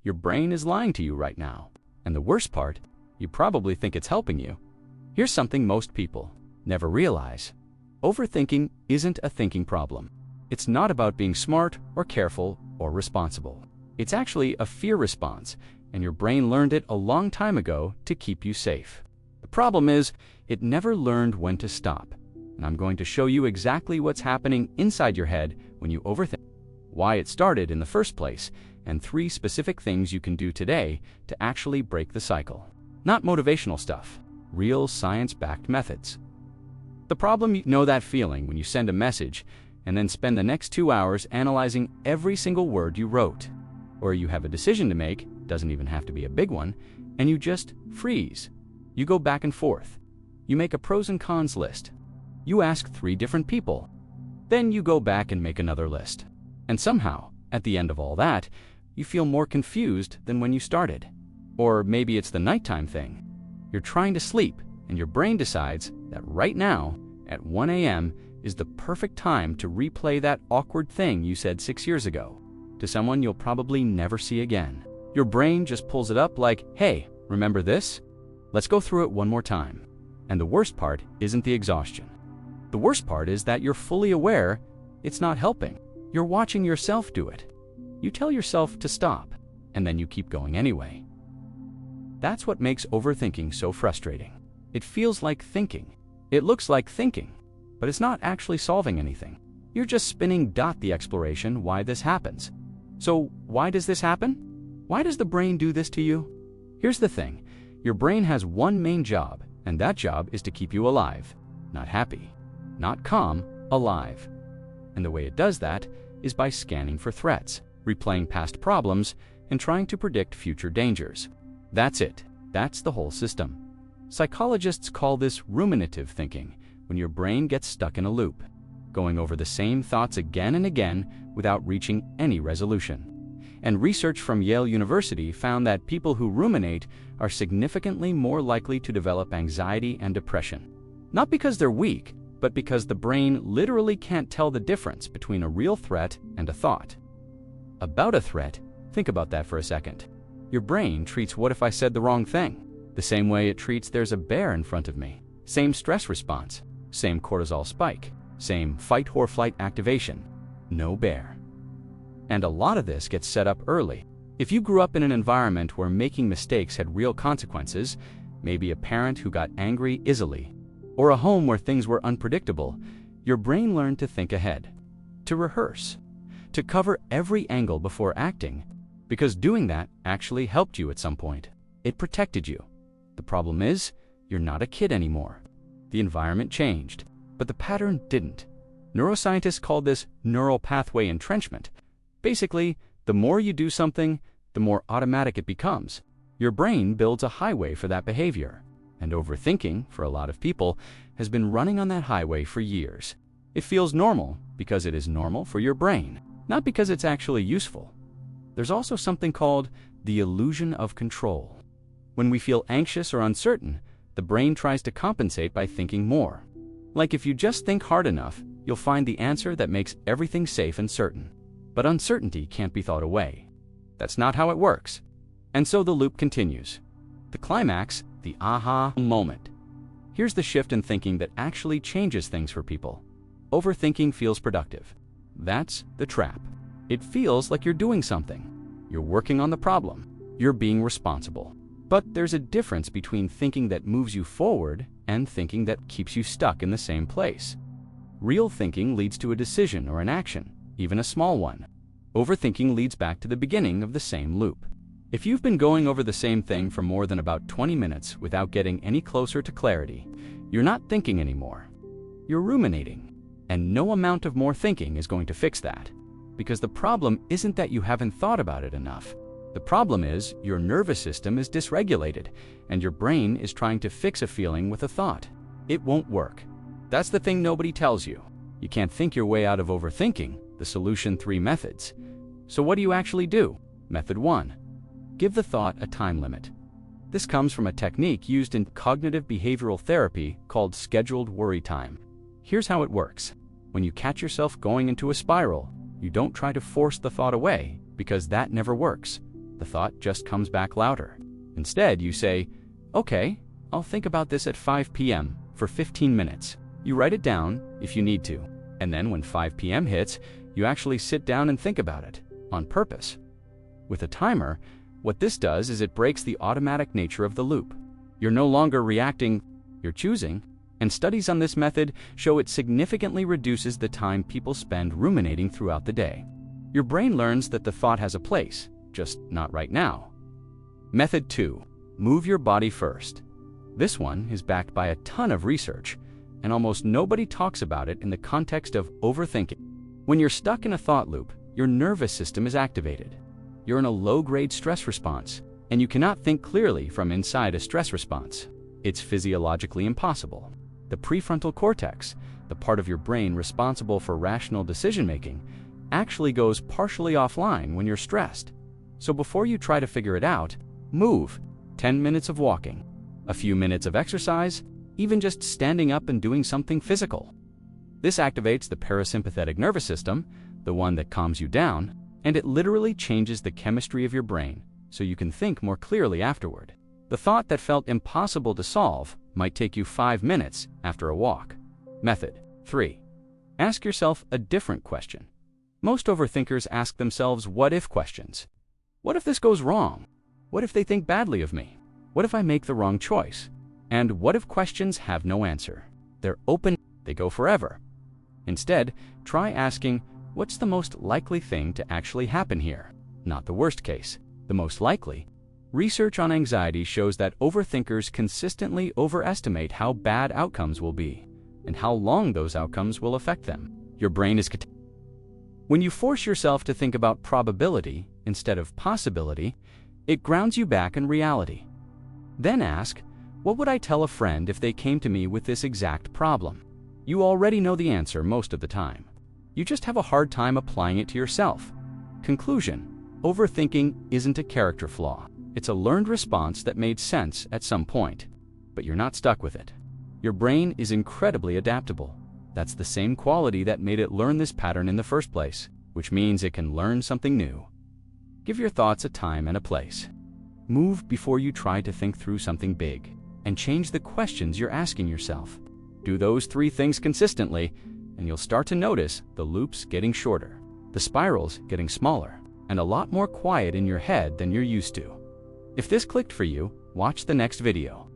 Your brain is lying to you right now. And the worst part, you probably think it's helping you. Here's something most people never realize. Overthinking isn't a thinking problem. It's not about being smart or careful or responsible. It's actually a fear response, and your brain learned it a long time ago to keep you safe. The problem is, it never learned when to stop. And I'm going to show you exactly what's happening inside your head when you overthink, why it started in the first place, and 3 specific things you can do today to actually break the cycle. Not motivational stuff, real science-backed methods. The problem, you know that feeling when you send a message and then spend the next 2 hours analyzing every single word you wrote. Or you have a decision to make, doesn't even have to be a big one, and you just freeze. You go back and forth. You make a pros and cons list. You ask 3 different people. Then you go back and make another list. And somehow, at the end of all that, you feel more confused than when you started. Or maybe it's the nighttime thing. You're trying to sleep, and your brain decides that right now, at 1 a.m., is the perfect time to replay that awkward thing you said 6 years ago to someone you'll probably never see again. Your brain just pulls it up like, hey, remember this? Let's go through it one more time. And the worst part isn't the exhaustion. The worst part is that you're fully aware it's not helping. You're watching yourself do it. You tell yourself to stop, and then you keep going anyway. That's what makes overthinking so frustrating. It feels like thinking. It looks like thinking, but it's not actually solving anything. You're just spinning the exploration why this happens. So why does this happen? Why does the brain do this to you? Here's the thing. Your brain has one main job, and that job is to keep you alive. Not happy, not calm, alive. And the way it does that is by scanning for threats, replaying past problems, and trying to predict future dangers. That's it. That's the whole system. Psychologists call this ruminative thinking, when your brain gets stuck in a loop, going over the same thoughts again and again without reaching any resolution. And research from Yale University found that people who ruminate are significantly more likely to develop anxiety and depression. Not because they're weak, but because the brain literally can't tell the difference between a real threat and a thought. About a threat, think about that for a second. Your brain treats what if I said the wrong thing the same way it treats there's a bear in front of me. Same stress response, same cortisol spike, same fight or flight activation. No bear. And a lot of this gets set up early. If you grew up in an environment where making mistakes had real consequences, maybe a parent who got angry easily, or a home where things were unpredictable, your brain learned to think ahead, to rehearse, to cover every angle before acting, because doing that actually helped you at some point. It protected you. The problem is, you're not a kid anymore. The environment changed, but the pattern didn't. Neuroscientists call this neural pathway entrenchment. Basically, the more you do something, the more automatic it becomes. Your brain builds a highway for that behavior. And overthinking, for a lot of people, has been running on that highway for years. It feels normal because it is normal for your brain, not because it's actually useful. There's also something called the illusion of control. When we feel anxious or uncertain, the brain tries to compensate by thinking more. Like if you just think hard enough, you'll find the answer that makes everything safe and certain. But uncertainty can't be thought away. That's not how it works. And so the loop continues. The climax, the aha moment. Here's the shift in thinking that actually changes things for people. Overthinking feels productive. That's the trap. It feels like you're doing something. You're working on the problem. You're being responsible. But there's a difference between thinking that moves you forward and thinking that keeps you stuck in the same place. Real thinking leads to a decision or an action, even a small one. Overthinking leads back to the beginning of the same loop. If you've been going over the same thing for more than about 20 minutes without getting any closer to clarity, you're not thinking anymore. You're ruminating. And no amount of more thinking is going to fix that. Because the problem isn't that you haven't thought about it enough. The problem is your nervous system is dysregulated, and your brain is trying to fix a feeling with a thought. It won't work. That's the thing nobody tells you. You can't think your way out of overthinking, the solution 3 methods. So what do you actually do? Method 1. Give the thought a time limit. This comes from a technique used in cognitive behavioral therapy called scheduled worry time. Here's how it works. When you catch yourself going into a spiral, you don't try to force the thought away, because that never works. the thought just comes back louder. Instead, you say, "Okay, I'll think about this at 5 p.m. for 15 minutes. You write it down if you need to, and then when 5 p.m. hits, you actually sit down and think about it, on purpose. With a timer, what this does is it breaks the automatic nature of the loop. You're no longer reacting, you're choosing, and studies on this method show it significantly reduces the time people spend ruminating throughout the day. Your brain learns that the thought has a place, just not right now. Method 2. Move your body first. This one is backed by a ton of research, and almost nobody talks about it in the context of overthinking. When you're stuck in a thought loop, your nervous system is activated. You're in a low-grade stress response, and you cannot think clearly from inside a stress response. It's physiologically impossible. The prefrontal cortex, the part of your brain responsible for rational decision-making, actually goes partially offline when you're stressed. So before you try to figure it out, move. 10 minutes of walking, a few minutes of exercise, even just standing up and doing something physical. This activates the parasympathetic nervous system, the one that calms you down, and it literally changes the chemistry of your brain so you can think more clearly afterward. The thought that felt impossible to solve might take you 5 minutes after a walk. Method 3. Ask yourself a different question. Most overthinkers ask themselves what-if questions. What if this goes wrong? What if they think badly of me? What if I make the wrong choice? And what-if questions have no answer. They're open, they go forever. Instead, try asking, what's the most likely thing to actually happen here? Not the worst case, the most likely. Research on anxiety shows that overthinkers consistently overestimate how bad outcomes will be and how long those outcomes will affect them. Your brain is When you force yourself to think about probability instead of possibility, it grounds you back in reality. Then ask, what would I tell a friend if they came to me with this exact problem? You already know the answer most of the time. You just have a hard time applying it to yourself. Conclusion: overthinking isn't a character flaw. It's a learned response that made sense at some point, but you're not stuck with it. Your brain is incredibly adaptable. That's the same quality that made it learn this pattern in the first place, which means it can learn something new. Give your thoughts a time and a place. Move before you try to think through something big, and change the questions you're asking yourself. Do those 3 things consistently, and you'll start to notice the loops getting shorter, the spirals getting smaller, and a lot more quiet in your head than you're used to. If this clicked for you, watch the next video.